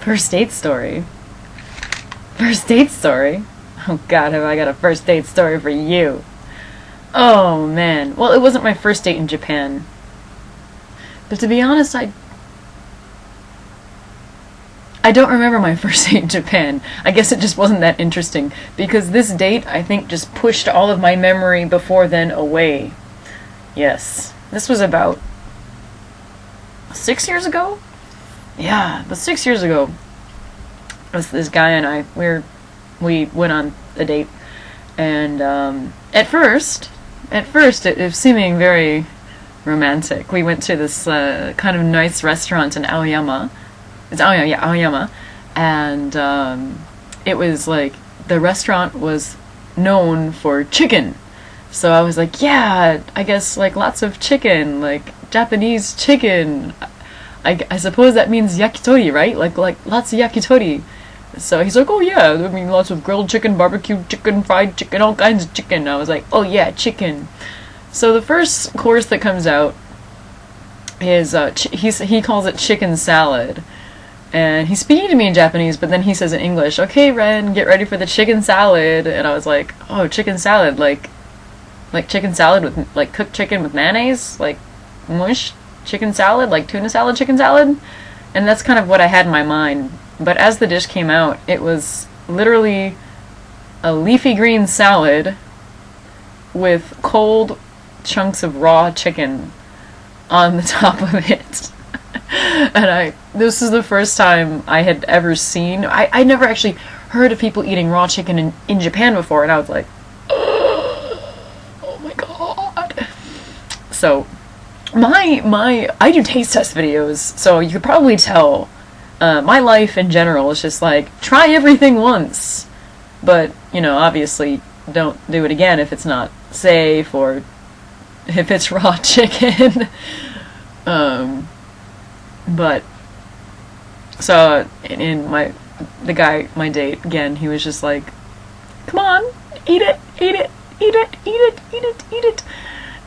First date story. First date story? Oh god, have I got a first date story for you. Oh man. Well, it wasn't my first date in Japan. But to be honest, I don't remember my first date in Japan. I guess it just wasn't that interesting, because this date, I think, just pushed all of my memory before then away. Yes. This was about 6 years ago? Yeah, but 6 years ago. This guy and I, we went on a date, and at first it was seeming very romantic. We went to this kind of nice restaurant in Aoyama. It's Aoyama, and it was like the restaurant was known for chicken. So I was like, yeah, I guess like lots of chicken, like Japanese chicken. I suppose that means yakitori, right? Like lots of yakitori. So he's like, oh yeah, I mean lots of grilled chicken, barbecue chicken, fried chicken, all kinds of chicken. I was like, oh yeah, chicken. So the first course that comes out is he calls it chicken salad. And he's speaking to me in Japanese, but then he says in English, okay, Ren, get ready for the chicken salad. And I was like, oh, chicken salad, like chicken salad with, like, cooked chicken with mayonnaise? Like, mush chicken salad? Like tuna salad chicken salad? And that's kind of what I had in my mind. But as the dish came out, it was literally a leafy green salad with cold chunks of raw chicken on the top of it. And this is the first time I had ever seen, I never actually heard of people eating raw chicken in Japan before, and I was like, oh my god. So, I do taste test videos, so you could probably tell, my life in general is just like, try everything once, but, you know, obviously, don't do it again if it's not safe, or if it's raw chicken. But, so, my date, again, he was just like, come on, eat it, eat it, eat it, eat it, eat it, eat it.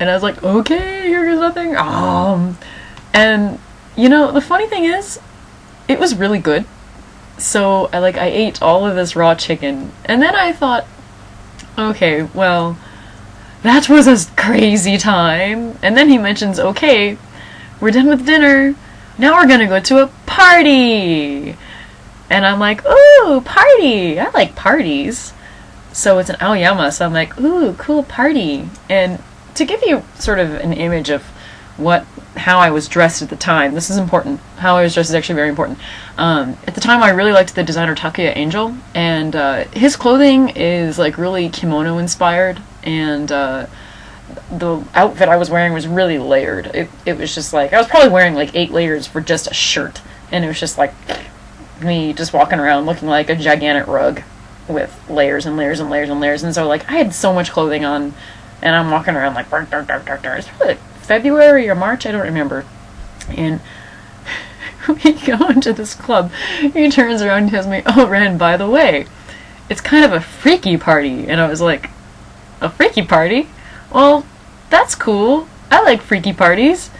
And I was like, okay, here's nothing. And, you know, the funny thing is, it was really good. So, I ate all of this raw chicken, and then I thought, okay, well, that was a crazy time. And then he mentions, okay, we're done with dinner. Now we're gonna go to a party! And I'm like, ooh, party! I like parties. So it's an Aoyama, so I'm like, ooh, cool party. And to give you sort of an image of how I was dressed at the time, this is important. How I was dressed is actually very important. At the time, I really liked the designer Takuya Angel, and his clothing is like really kimono inspired, and the outfit I was wearing was really layered. It was just like, I was probably wearing like 8 layers for just a shirt, and it was just like me just walking around looking like a gigantic rug with layers and layers and layers and layers. And so like I had so much clothing on, and I'm walking around like it's probably like February or March, I don't remember. And we go into this club. He turns around and tells me, oh Ren, by the way, it's kind of a freaky party. And I was like, a freaky party? Well, that's cool. I like freaky parties.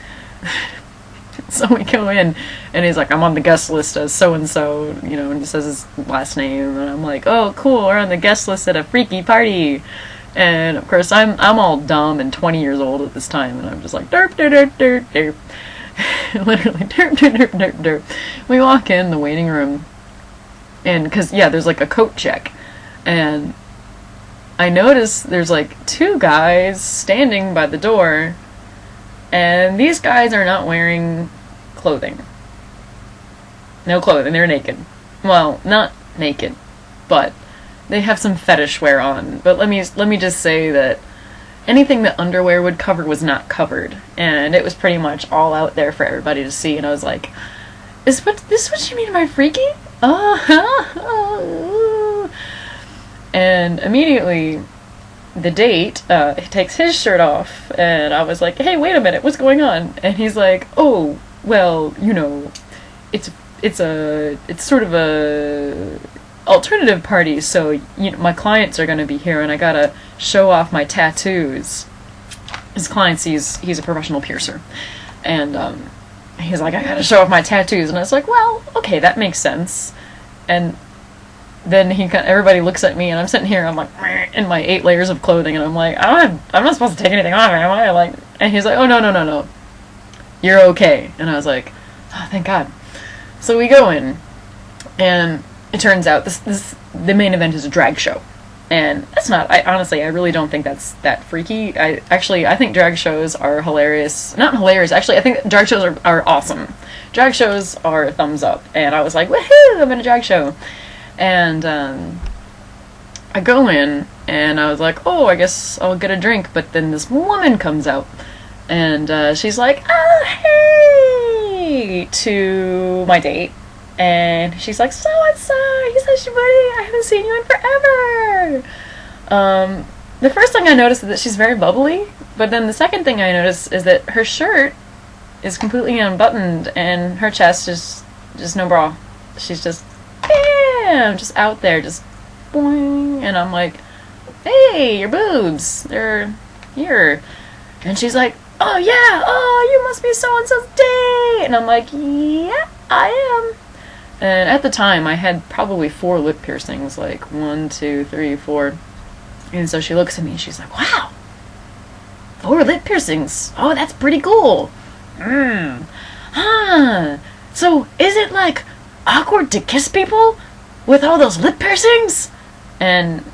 So we go in, and he's like, I'm on the guest list as so-and-so, you know, and he says his last name, and I'm like, oh, cool, we're on the guest list at a freaky party. And, of course, I'm all dumb and 20 years old at this time, and I'm just like, derp, derp, derp, derp, derp. Literally, derp, derp, derp, derp, derp. We walk in the waiting room, and, because, yeah, there's, like, a coat check, and I notice there's like 2 guys standing by the door, and these guys are not wearing clothing. No clothing, they're naked. Well, not naked, but they have some fetish wear on. But let me just say that anything that underwear would cover was not covered, and it was pretty much all out there for everybody to see, and I was like, is this what you mean by freaky? And immediately, the date takes his shirt off, and I was like, hey, wait a minute, what's going on? And he's like, oh, well, you know, it's sort of a alternative party, so, you know, my clients are going to be here, and I gotta show off my tattoos. His clients, he's a professional piercer, and he's like, I gotta show off my tattoos. And I was like, well, okay, that makes sense. And then everybody looks at me, and I'm sitting here, I'm like, in my 8 layers of clothing, and I'm like, I'm not supposed to take anything off, am I? Like, and he's like, oh, no. You're okay. And I was like, oh, thank God. So we go in, and it turns out the main event is a drag show. And that's not, honestly, I really don't think that's that freaky. I think drag shows are hilarious. Not hilarious, actually, I think drag shows are awesome. Drag shows are a thumbs up. And I was like, woohoo, I'm in a drag show. And I go in, and I was like, oh, I guess I'll get a drink. But then this woman comes out, and she's like, oh, hey, to my date. And she's like, so-and-so, you're such a buddy, I haven't seen you in forever. The first thing I noticed is that she's very bubbly, but then the second thing I noticed is that her shirt is completely unbuttoned, and her chest is just no bra. She's just, bam, just out there, just boing, and I'm like, hey, your boobs, they're here. And she's like, oh yeah, oh, you must be so-and-so's date. And I'm like, yeah, I am. And at the time, I had probably 4 lip piercings, like 1, 2, 3, 4. And so she looks at me and she's like, wow, 4 lip piercings. Oh, that's pretty cool. Huh. So is it like awkward to kiss people with all those lip piercings? And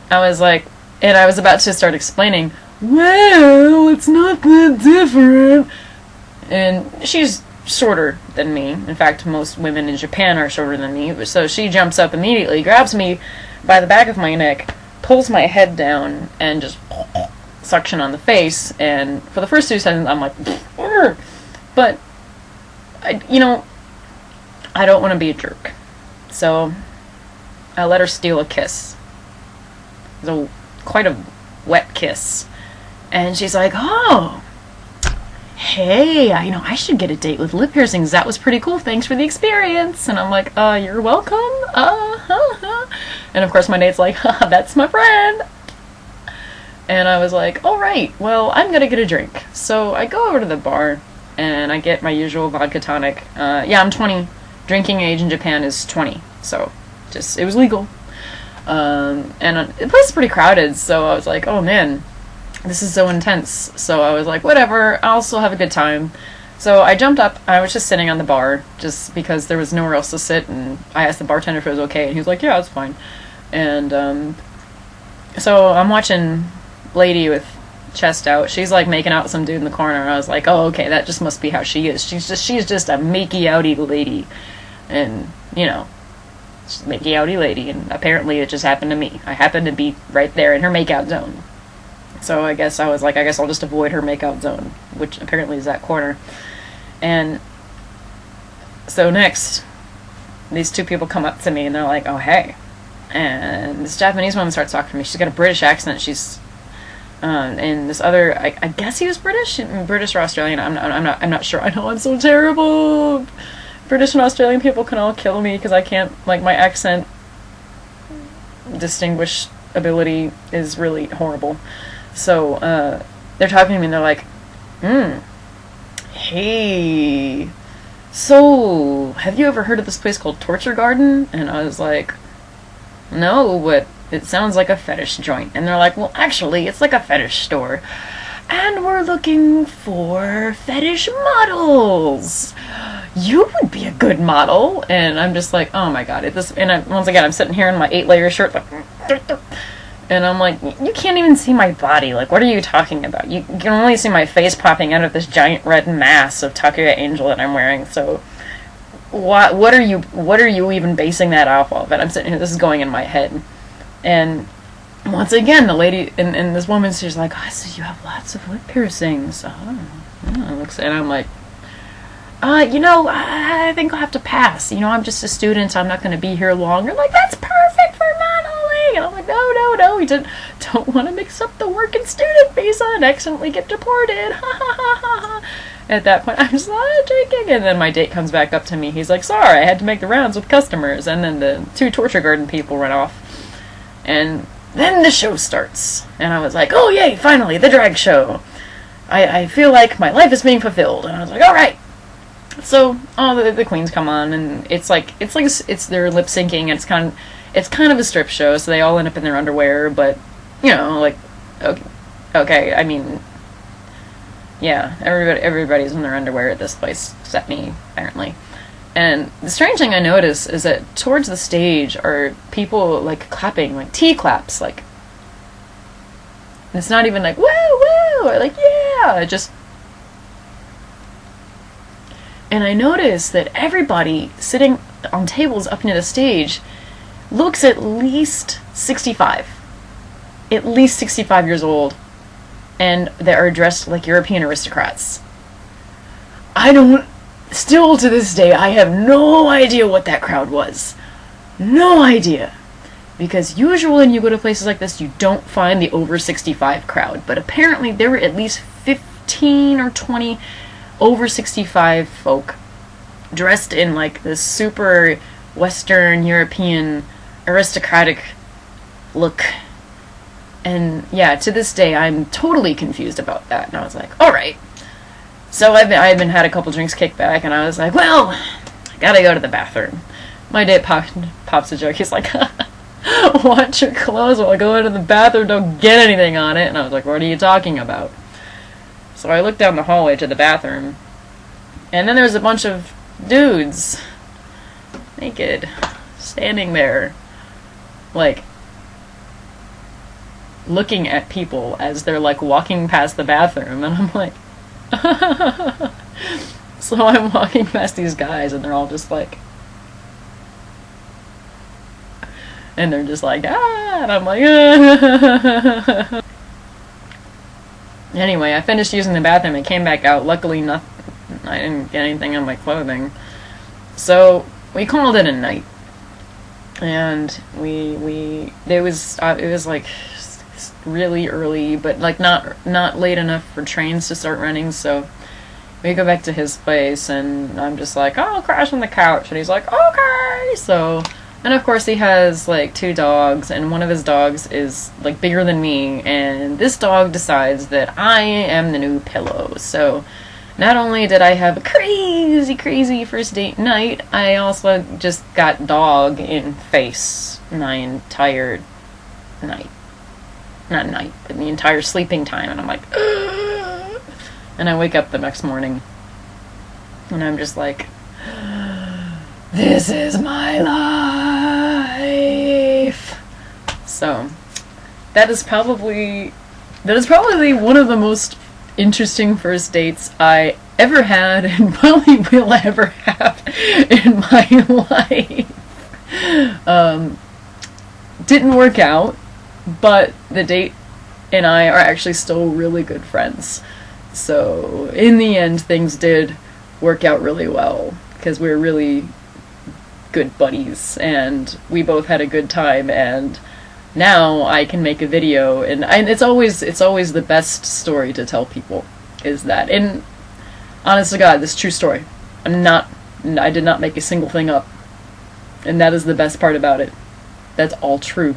I was like, and I was about to start explaining, well, it's not that different. And she's shorter than me. In fact, most women in Japan are shorter than me. So she jumps up immediately, grabs me by the back of my neck, pulls my head down, and just suction on the face. And for the first 2 seconds, I'm like, Urgh. But I don't want to be a jerk. So I let her steal a kiss. It was quite a wet kiss. And she's like, oh, hey, I should get a date with lip piercings. That was pretty cool. Thanks for the experience. And I'm like, you're welcome. And of course my date's like, that's my friend. And I was like, all right, well, I'm gonna get a drink. So I go over to the bar, and I get my usual vodka tonic. Yeah, I'm 20. Drinking age in Japan is 20. So it was legal. And the place is pretty crowded, so I was like, oh man, this is so intense. So I was like, whatever, I'll still have a good time. So I jumped up, I was just sitting on the bar, just because there was nowhere else to sit, and I asked the bartender if it was okay, and he was like, yeah, it's fine. And so I'm watching lady with chest out. She's like making out with some dude in the corner, and I was like, oh, okay, that just must be how she is. She's just a makey outy lady. And, she's a makey outy lady, and apparently it just happened to me. I happened to be right there in her makeout zone. So I guess I'll just avoid her makeout zone, which apparently is that corner. And so next, these 2 people come up to me, and they're like, oh, hey. And this Japanese woman starts talking to me. She's got a British accent. She's, and this other, I guess he was British or Australian. I'm not sure. I know I'm so terrible. British and Australian people can all kill me because I can't, my accent distinguish ability is really horrible. So, they're talking to me and they're like, hey, so, have you ever heard of this place called Torture Garden? And I was like, no, but it sounds like a fetish joint. And they're like, well, actually, it's like a fetish store. And we're looking for fetish models. You would be a good model. And I'm just like, oh my god. Once again, I'm sitting here in my 8-layer shirt, like, and I'm like, you can't even see my body. Like, what are you talking about? You can only see my face popping out of this giant red mass of Takuya Angel that I'm wearing. So, what are you even basing that off of? And I'm sitting here, this is going in my head. And once again, the lady, and this woman, she's like, oh, so you have lots of lip piercings. Oh, yeah. And I'm like, I think I'll have to pass. I'm just a student, so I'm not going to be here long. You're like, that's perfect for modeling. And I'm like, no, we don't want to mix up the work and student visa and accidentally get deported. Ha ha ha ha ha. At that point, I'm just drinking, and then my date comes back up to me. He's like, sorry, I had to make the rounds with customers. And then the 2 Torture Garden people run off. And then the show starts. And I was like, oh yay, finally, the drag show. I feel like my life is being fulfilled. And I was like, alright. So all the queens come on, and it's they're lip syncing. And it's kind of a strip show, so they all end up in their underwear. But you know, like okay, I mean, yeah, everybody's in their underwear at this place except me, apparently. And the strange thing I notice is that towards the stage are people like clapping, like T claps, like. It's not even like woo woo or like yeah, just. And I notice that everybody sitting on tables up near the stage looks at least 65. At least 65 years old. And they are dressed like European aristocrats. Still to this day, I have no idea what that crowd was. No idea. Because usually when you go to places like this, you don't find the over 65 crowd. But apparently there were at least 15 or 20 over 65 folk dressed in like this super Western European aristocratic look. And yeah, to this day I'm totally confused about that. And I was like, alright. So I had a couple drinks kicked back, and I was like, well, I gotta go to the bathroom. My dad pops a joke. He's like, watch your clothes while I go into the bathroom, don't get anything on it. And I was like, what are you talking about? So I looked down the hallway to the bathroom, and then there was a bunch of dudes, naked, standing there, like, looking at people as they're, like, walking past the bathroom, and I'm like, so I'm walking past these guys, and they're all just like, and they're just like, ah, and I'm like, ah. Anyway, I finished using the bathroom and came back out. Luckily, I didn't get anything on my clothing. So we called it a night, and it was like really early, but like not late enough for trains to start running. So we go back to his place, and I'm just like, oh, I'll crash on the couch, and he's like, okay. So. And of course he has like 2 dogs, and one of his dogs is like bigger than me, and this dog decides that I am the new pillow. So not only did I have a crazy first date night, I also just got dog in face my entire night. Not night, but the entire sleeping time, and I'm like, ugh! And I wake up the next morning, and I'm just like, this is my life. So that is probably one of the most interesting first dates I ever had, and probably will ever have in my life. Didn't work out, but the date and I are actually still really good friends. So in the end, things did work out really well, because we're really good buddies, and we both had a good time, and now I can make a video, and it's always the best story to tell people, is that, and honest to God, this is a true story. I did not make a single thing up, and that is the best part about it. That's all true.